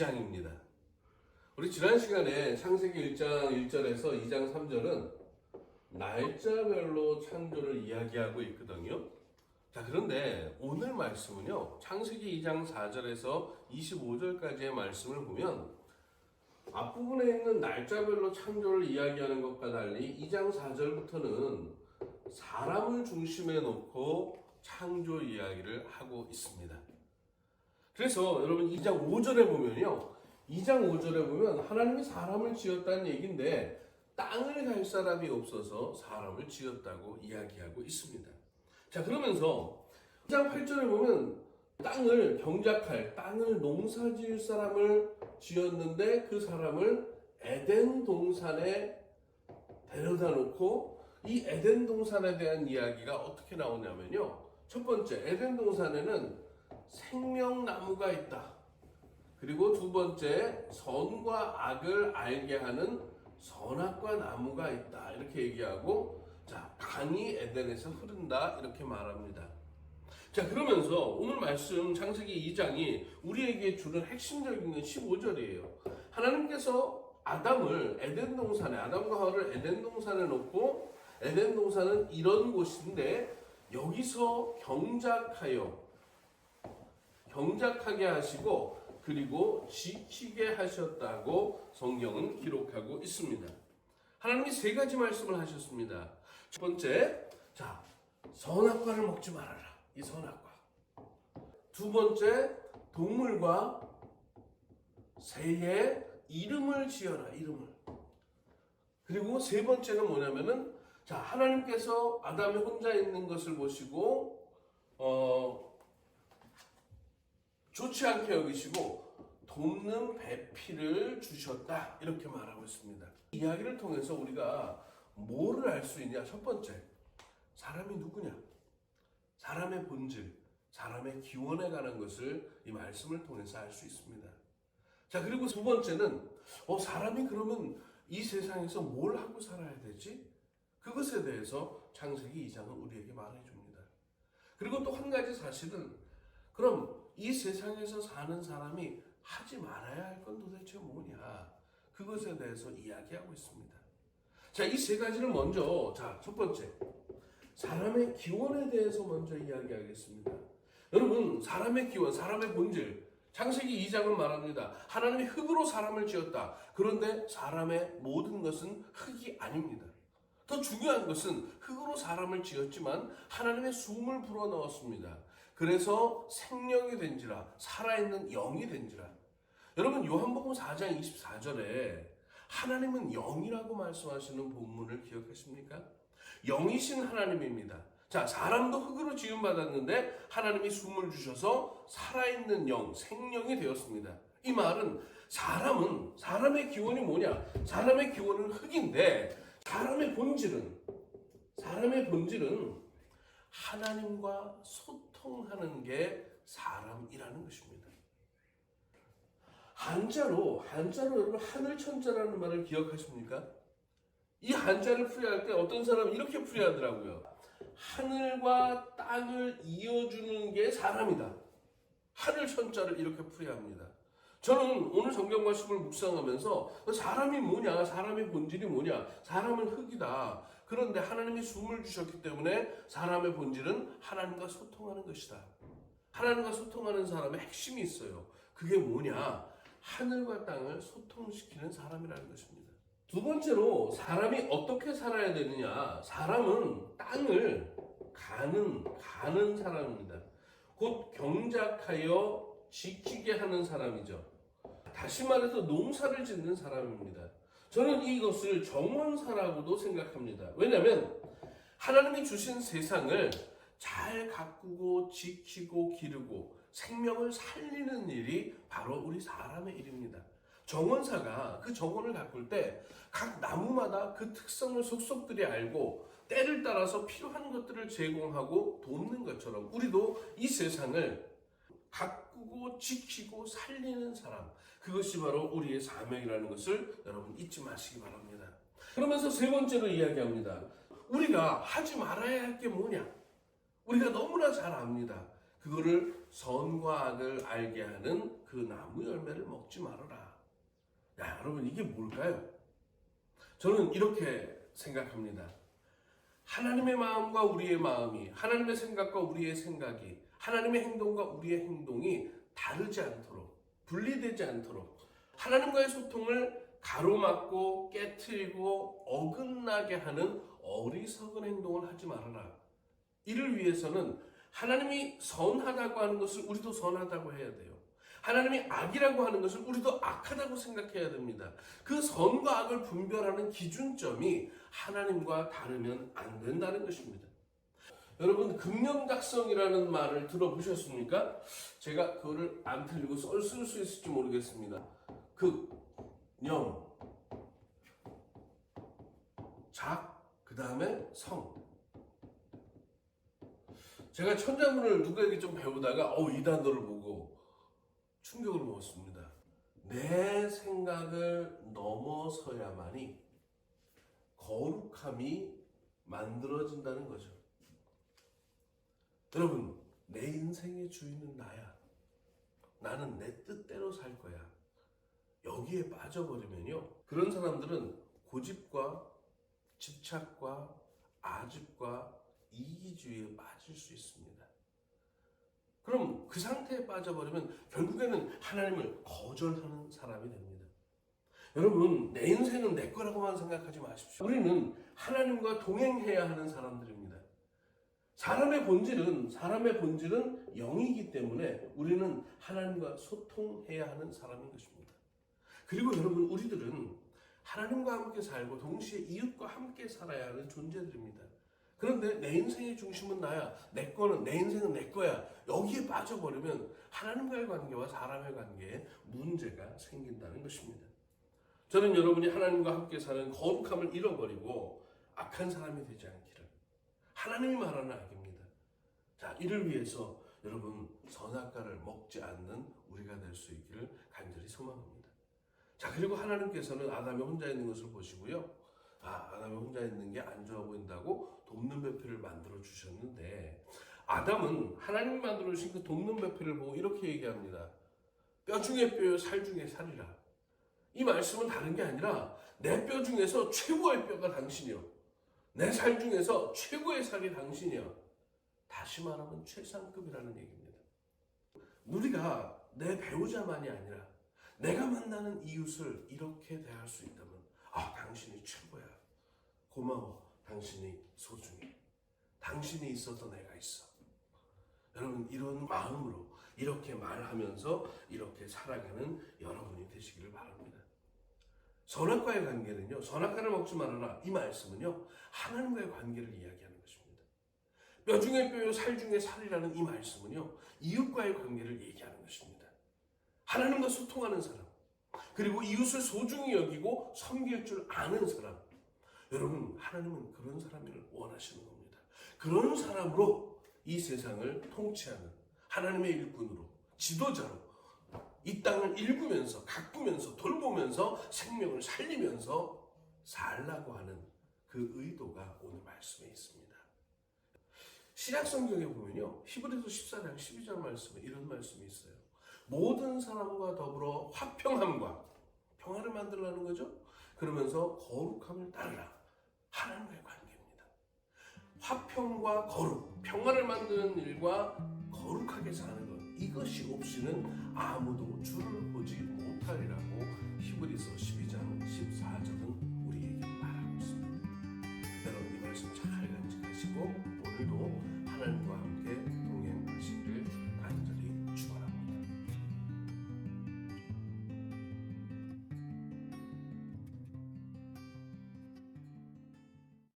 2장입니다. 우리 지난 시간에 창세기 1장 1절에서 2장 3절은 날짜별로 창조를 이야기하고 있거든요. 자, 그런데 오늘 말씀은요, 창세기 2장 4절에서 25절까지의 말씀을 보면 앞부분에 있는 날짜별로 창조를 이야기하는 것과 달리 2장 4절부터는 사람을 중심에 놓고 창조 이야기를 하고 있습니다. 그래서 여러분 2장 5절에 보면요, 2장 5절에 보면 하나님이 사람을 지었다는 얘기인데 땅을 갈 사람이 없어서 사람을 지었다고 이야기하고 있습니다. 자, 그러면서 2장 8절에 보면 땅을 경작할, 땅을 농사지을 사람을 지었는데 그 사람을 에덴 동산에 데려다 놓고 이 에덴 동산에 대한 이야기가 어떻게 나오냐면요, 첫 번째, 에덴 동산에는 생명나무가 있다. 그리고 두 번째, 선과 악을 알게 하는 선악과 나무가 있다. 이렇게 얘기하고, 자, 강이 에덴에서 흐른다. 이렇게 말합니다. 자, 그러면서 오늘 말씀 창세기 2장이 우리에게 주는 핵심적인 건 15절이에요. 하나님께서 아담을 에덴 동산에, 아담과 하와를 에덴 동산에 놓고, 에덴 동산은 이런 곳인데 여기서 경작하게 하시고 그리고 지키게 하셨다고 성경은 기록하고 있습니다. 하나님이 세 가지 말씀을 하셨습니다. 첫 번째, 자, 선악과를 먹지 말아라. 이 선악과. 두 번째, 동물과 새의 이름을 지어라. 이름을. 그리고 세 번째는 뭐냐면은, 자, 하나님께서 아담이 혼자 있는 것을 보시고 좋지 않게 여기시고 돕는 배필을 주셨다. 이렇게 말하고 있습니다. 이 이야기를 통해서 우리가 뭐를 알 수 있냐? 첫 번째, 사람이 누구냐? 사람의 본질, 사람의 기원에 관한 것을 이 말씀을 통해서 알 수 있습니다. 자, 그리고 두 번째는 사람이 그러면 이 세상에서 뭘 하고 살아야 되지? 그것에 대해서 창세기 2장은 우리에게 말해줍니다. 그리고 또 한 가지 사실은, 그럼 이 세상에서 사는 사람이 하지 말아야 할 건 도대체 뭐냐? 그것에 대해서 이야기하고 있습니다. 자, 이 세 가지를 먼저, 자, 첫 번째, 사람의 기원에 대해서 먼저 이야기하겠습니다. 여러분, 사람의 기원, 사람의 본질, 창세기 2장은 말합니다. 하나님이 흙으로 사람을 지었다. 그런데 사람의 모든 것은 흙이 아닙니다. 더 중요한 것은 흙으로 사람을 지었지만 하나님의 숨을 불어넣었습니다. 그래서 생명이 된지라, 살아있는 영이 된지라. 여러분, 요한복음 4장 24절에 하나님은 영이라고 말씀하시는 본문을 기억하십니까? 영이신 하나님입니다. 자, 사람도 흙으로 지음받았는데 하나님이 숨을 주셔서 살아있는 영, 생명이 되었습니다. 이 말은 사람의 기원이 뭐냐? 사람의 기원은 흙인데 사람의 본질은 하나님과 소통하는 게 사람이라는 것입니다. 한자로 여러분 하늘천자라는 말을 기억하십니까? 이 한자를 풀이할 때 어떤 사람은 이렇게 풀이하더라고요. 하늘과 땅을 이어주는 게 사람이다. 하늘천자를 이렇게 풀이합니다. 저는 오늘 성경 말씀을 묵상하면서 사람이 뭐냐? 사람의 본질이 뭐냐? 사람은 흙이다. 그런데 하나님이 숨을 주셨기 때문에 사람의 본질은 하나님과 소통하는 것이다. 하나님과 소통하는 사람의 핵심이 있어요. 그게 뭐냐? 하늘과 땅을 소통시키는 사람이라는 것입니다. 두 번째로 사람이 어떻게 살아야 되느냐? 사람은 땅을 가는 사람입니다. 곧 경작하여 지키게 하는 사람이죠. 다시 말해서 농사를 짓는 사람입니다. 저는 이것을 정원사라고도 생각합니다. 왜냐하면 하나님이 주신 세상을 잘 가꾸고 지키고 기르고 생명을 살리는 일이 바로 우리 사람의 일입니다. 정원사가 그 정원을 가꿀 때 각 나무마다 그 특성을 속속들이 알고 때를 따라서 필요한 것들을 제공하고 돕는 것처럼 우리도 이 세상을 가꾸고 지키고 살리는 사람, 그것이 바로 우리의 사명이라는 것을 여러분 잊지 마시기 바랍니다. 그러면서 세 번째로 이야기합니다. 우리가 하지 말아야 할 게 뭐냐? 우리가 너무나 잘 압니다. 그거를 선과 악을 알게 하는 그 나무 열매를 먹지 말아라. 야, 여러분 이게 뭘까요? 저는 이렇게 생각합니다. 하나님의 마음과 우리의 마음이, 하나님의 생각과 우리의 생각이, 하나님의 행동과 우리의 행동이 다르지 않도록, 분리되지 않도록 하나님과의 소통을 가로막고 깨트리고 어긋나게 하는 어리석은 행동을 하지 말아라. 이를 위해서는 하나님이 선하다고 하는 것을 우리도 선하다고 해야 돼요. 하나님이 악이라고 하는 것을 우리도 악하다고 생각해야 됩니다. 그 선과 악을 분별하는 기준점이 하나님과 다르면 안 된다는 것입니다. 여러분, 극명작성이라는 말을 들어보셨습니까? 제가 그거를 안 틀리고 쓸 수 있을지 모르겠습니다. 극명, 그 다음에 성. 제가 천자문을 누구에게 좀 배우다가 이 단어를 보고 충격을 먹었습니다. 내 생각을 넘어서야만이 거룩함이 만들어진다는 거죠. 여러분, 내 인생의 주인은 나야. 나는 내 뜻대로 살 거야. 여기에 빠져버리면요, 그런 사람들은 고집과 집착과 아집과 이기주의에 빠질 수 있습니다. 그럼 그 상태에 빠져버리면 결국에는 하나님을 거절하는 사람이 됩니다. 여러분, 내 인생은 내 거라고만 생각하지 마십시오. 우리는 하나님과 동행해야 하는 사람들입니다. 사람의 본질은 영이기 때문에 우리는 하나님과 소통해야 하는 사람인 것입니다. 그리고 여러분, 우리들은 하나님과 함께 살고 동시에 이웃과 함께 살아야 하는 존재들입니다. 그런데 내 인생의 중심은 나야. 내 인생은 내 거야. 여기에 빠져버리면 하나님과의 관계와 사람의 관계에 문제가 생긴다는 것입니다. 저는 여러분이 하나님과 함께 사는 거룩함을 잃어버리고 악한 사람이 되지 않기를. 하나님이 말하는 악입니다. 자, 이를 위해서 여러분 선악과를 먹지 않는 우리가 될 수 있기를 간절히 소망합니다. 자, 그리고 하나님께서는 아담이 혼자 있는 것을 보시고요. 아담이 혼자 있는 게 안 좋아 보인다고 돕는 배필을 만들어 주셨는데, 아담은 하나님이 만들어 주신 그 돕는 배필을 보고 이렇게 얘기합니다. 뼈 중에 뼈요, 살 중에 살이라. 이 말씀은 다른 게 아니라 내 뼈 중에서 최고의 뼈가 당신이요, 내 살 중에서 최고의 살이 당신이요. 다시 말하면 최상급이라는 얘기입니다. 우리가 내 배우자만이 아니라 내가 만나는 이웃을 이렇게 대할 수 있다면, 당신이 최고야. 고마워. 당신이 소중해. 당신이 있어서 내가 있어. 여러분, 이런 마음으로 이렇게 말하면서 이렇게 살아가는 여러분이 되시기를 바랍니다. 선악과의 관계는요, 선악과를 먹지 말아라. 이 말씀은요, 하나님과의 관계를 이야기하는 것입니다. 뼈 중에 뼈요, 살 중에 살이라는 이 말씀은요, 이웃과의 관계를 얘기하는 것입니다. 하나님과 소통하는 사람, 그리고 이웃을 소중히 여기고 섬길 줄 아는 사람. 여러분, 하나님은 그런 사람을 원하시는 겁니다. 그런 사람으로 이 세상을 통치하는 하나님의 일꾼으로, 지도자로 이 땅을 일구면서 가꾸면서 돌보면서 생명을 살리면서 살라고 하는 그 의도가 오늘 말씀에 있습니다. 신약 성경에 보면요, 히브리서 14장 12절 말씀에 이런 말씀이 있어요. 모든 사람과 더불어 화평함과 평화를 만들라는 거죠. 그러면서 거룩함을 따르라. 하나님과의 관계입니다. 화평과 거룩, 평화를 만드는 일과 거룩하게 사는 것, 이것이 없이는 아무도 주를 보지 못하리라고 히브리서 12장 14절은 우리에게 말하고 있습니다. 여러분, 이 말씀 잘 간직하시고 오늘도 하나님과 함께